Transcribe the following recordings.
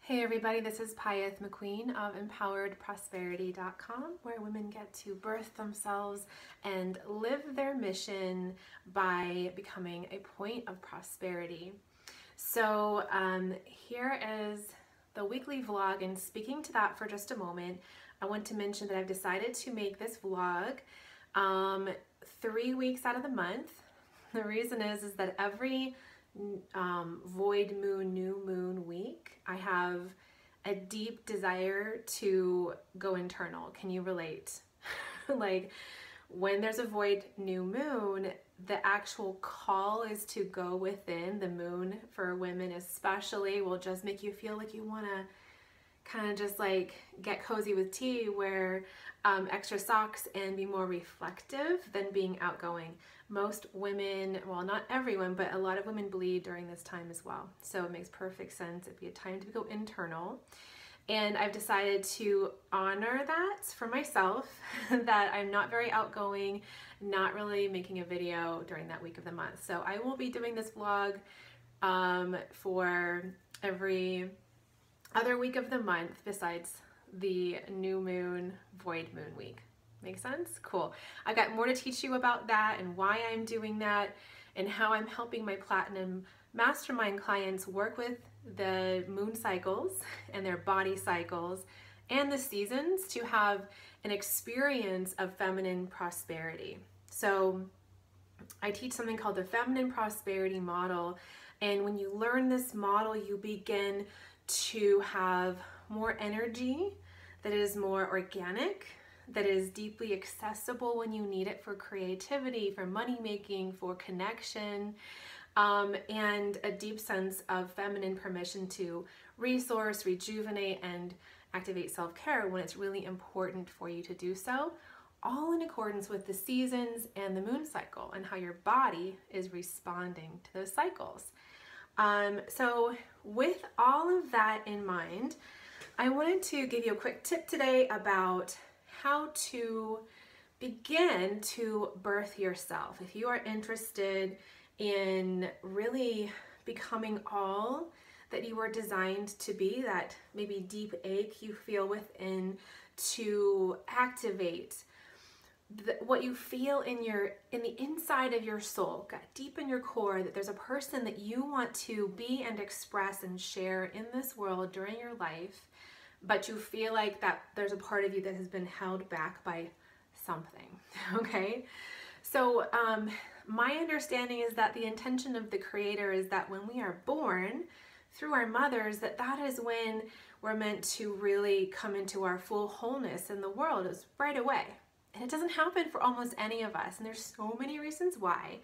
Hey everybody, this is Pyeth McQueen of empoweredprosperity.com, where women get to birth themselves and live their mission by becoming a point of prosperity. So here is the weekly vlog, and speaking to that for just a moment, I want to mention that I've decided to make this vlog 3 weeks out of the month. The reason is that every void moon, new moon week, I have a deep desire to go internal. Can you relate? Like when there's a void new moon, the actual call is to go within. The moon for women especially will just make you feel like you want to kind of just like get cozy with tea, wear extra socks, and be more reflective than being outgoing. Most women, well, not everyone, but a lot of women bleed during this time as well. So it makes perfect sense. It'd be a time to go internal. And I've decided to honor that for myself, that I'm not very outgoing, not really making a video during that week of the month. So I will be doing this vlog for every other week of the month besides the new moon, void moon week. Make sense? Cool. I've got more to teach you about that and why I'm doing that and how I'm helping my Platinum Mastermind clients work with the moon cycles and their body cycles and the seasons to have an experience of feminine prosperity. So I teach something called the Feminine Prosperity Model, and when you learn this model, you begin to have more energy that is more organic, that is deeply accessible when you need it for creativity, for money making, for connection, and a deep sense of feminine permission to resource, rejuvenate, and activate self-care when it's really important for you to do so, all in accordance with the seasons and the moon cycle and how your body is responding to those cycles. So with all of that in mind, I wanted to give you a quick tip today about how to begin to birth yourself. If you are interested in really becoming all that you were designed to be, that maybe deep ache you feel within to activate what you feel in the inside of your soul, deep in your core, that there's a person that you want to be and express and share in this world during your life, but you feel like that there's a part of you that has been held back by something, okay? So my understanding is that the intention of the Creator is that when we are born through our mothers, that is when we're meant to really come into our full wholeness in the world, is right away. And it doesn't happen for almost any of us, and there's so many reasons why.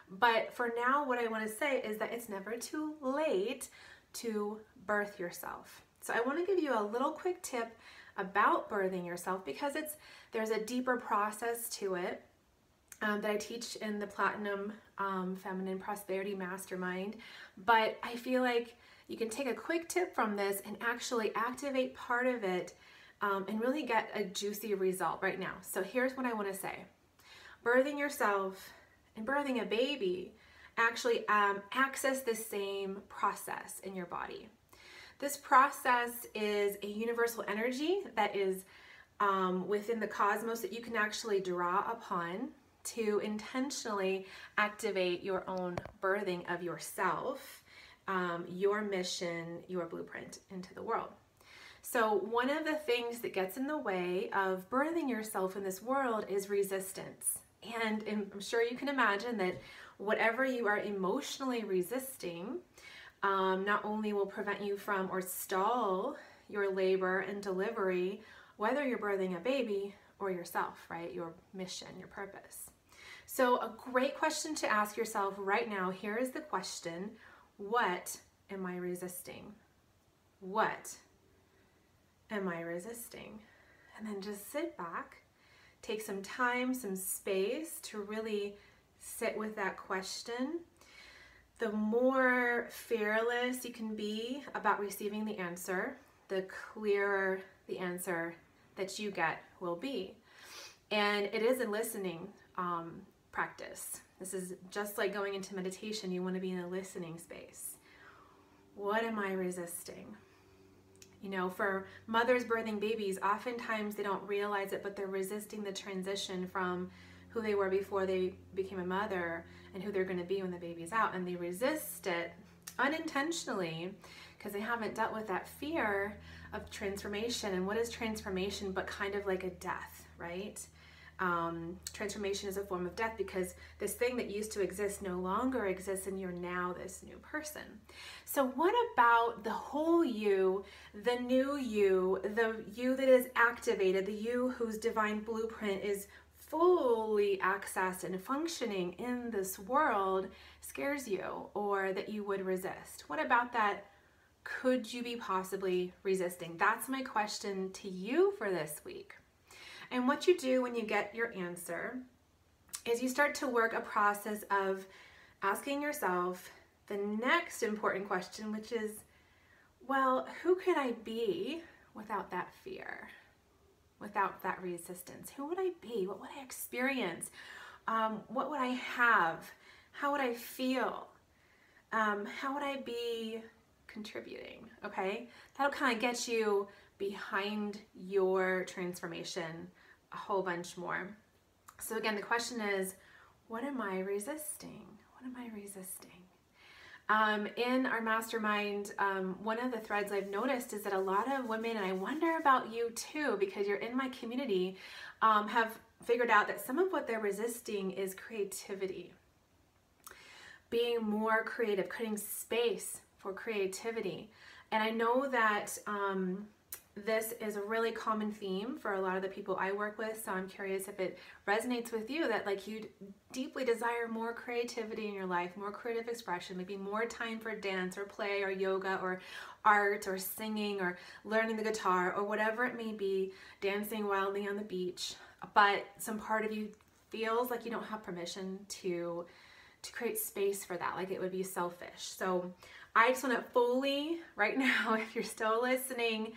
But for now, what I want to say is that it's never too late to birth yourself. So I want to give you a little quick tip about birthing yourself, because there's a deeper process to it that I teach in the Platinum Feminine Prosperity Mastermind. But I feel like you can take a quick tip from this and actually activate part of it and really get a juicy result right now. So here's what I want to say. Birthing yourself and birthing a baby actually access the same process in your body. This process is a universal energy that is within the cosmos that you can actually draw upon to intentionally activate your own birthing of yourself, your mission, your blueprint into the world. So one of the things that gets in the way of birthing yourself in this world is resistance. And I'm sure you can imagine that whatever you are emotionally resisting not only will prevent you from or stall your labor and delivery, whether you're birthing a baby or yourself, right? Your mission, your purpose. So a great question to ask yourself right now, here is the question: what am I resisting? What am I resisting? And then just sit back, take some time, some space to really sit with that question. The more fearless you can be about receiving the answer, the clearer the answer that you get will be. And it is a listening practice. This is just like going into meditation. You want to be in a listening space. What am I resisting? You know, for mothers birthing babies, oftentimes they don't realize it, but they're resisting the transition from who they were before they became a mother and who they're going to be when the baby's out. And they resist it unintentionally because they haven't dealt with that fear of transformation. And what is transformation but kind of like a death, right? Transformation is a form of death because this thing that used to exist no longer exists and you're now this new person. So what about the whole you, the new you, the you that is activated, the you whose divine blueprint is fully accessed and functioning in this world scares you or that you would resist? What about that could you be possibly resisting? That's my question to you for this week. And what you do when you get your answer is you start to work a process of asking yourself the next important question, which is, well, who could I be without that fear, without that resistance? Who would I be? What would I experience? What would I have? How would I feel? How would I be contributing? Okay, that'll kind of get you behind your transformation a whole bunch more. So again, the question is, what am I resisting? What am I resisting? In our mastermind, one of the threads I've noticed is that a lot of women, and I wonder about you too, because you're in my community, have figured out that some of what they're resisting is creativity. Being more creative, creating space for creativity. And I know that this is a really common theme for a lot of the people I work with, so I'm curious if it resonates with you, that like you deeply desire more creativity in your life, more creative expression, maybe more time for dance or play or yoga or art or singing or learning the guitar or whatever it may be, dancing wildly on the beach, but some part of you feels like you don't have permission to create space for that, like it would be selfish. So I just want to fully, right now, if you're still listening,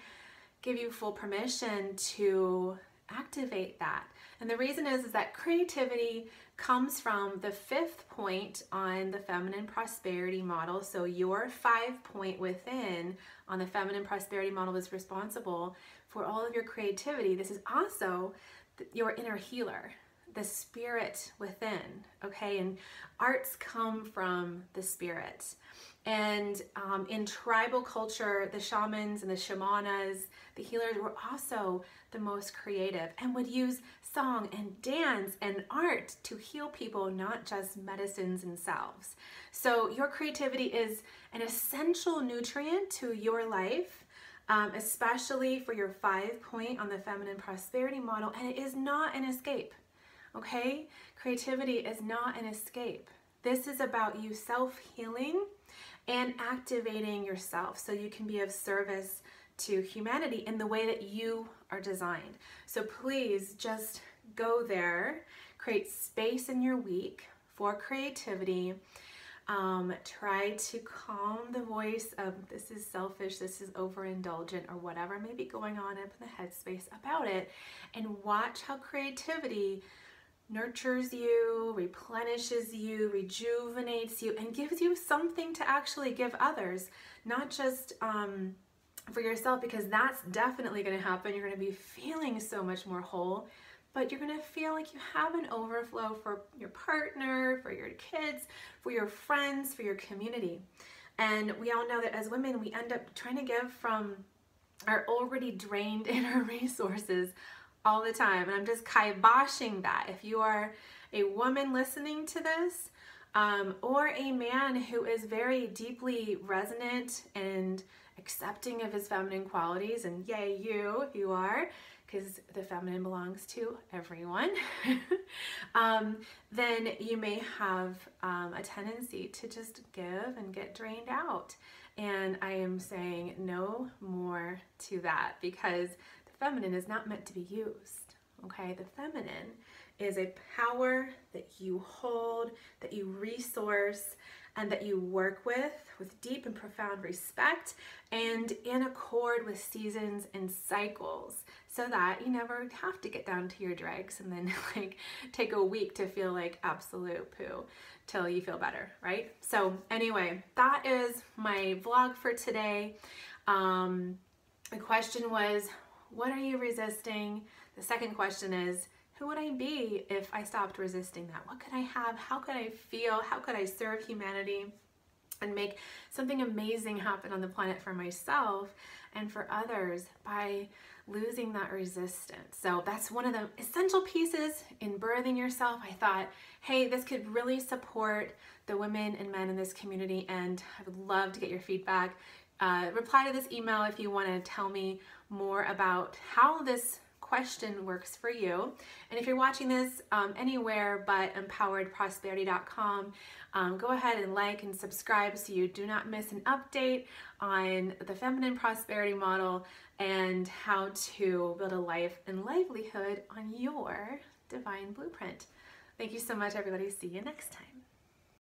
give you full permission to activate that. And the reason is that creativity comes from the 5th point on the feminine prosperity model. So your 5-point within on the feminine prosperity model is responsible for all of your creativity. This is also your inner healer, the spirit within, okay? And arts come from the spirit. And in tribal culture, the shamans and the shamanas, the healers were also the most creative and would use song and dance and art to heal people, not just medicines themselves. So your creativity is an essential nutrient to your life, especially for your 5-point on the feminine prosperity model, and it is not an escape, okay? Creativity is not an escape. This is about you self-healing and activating yourself so you can be of service to humanity in the way that you are designed. So please just go there, create space in your week for creativity. Try to calm the voice of this is selfish, this is overindulgent, or whatever may be going on up in the headspace about it, and watch how creativity nurtures you, replenishes you, rejuvenates you, and gives you something to actually give others, not just for yourself, because that's definitely going to happen. You're going to be feeling so much more whole, but you're going to feel like you have an overflow for your partner, for your kids, for your friends, for your community. And we all know that as women, we end up trying to give from our already drained inner resources all the time. And I'm just kiboshing that. If you are a woman listening to this, or a man who is very deeply resonant and accepting of his feminine qualities, and yay you if you are, because the feminine belongs to everyone, then you may have a tendency to just give and get drained out. And I am saying no more to that, because feminine is not meant to be used, okay? The feminine is a power that you hold, that you resource, and that you work with deep and profound respect and in accord with seasons and cycles, so that you never have to get down to your dregs and then like take a week to feel like absolute poo till you feel better, right? So anyway, that is my vlog for today. The question was, what are you resisting? The second question is, who would I be if I stopped resisting that? What could I have? How could I feel? How could I serve humanity and make something amazing happen on the planet for myself and for others by losing that resistance? So that's one of the essential pieces in birthing yourself. I thought, hey, this could really support the women and men in this community, and I would love to get your feedback. Reply to this email if you want to tell me more about how this question works for you. And if you're watching this anywhere but empoweredprosperity.com, go ahead and like and subscribe so you do not miss an update on the feminine prosperity model and how to build a life and livelihood on your divine blueprint. Thank you so much, everybody. See you next time.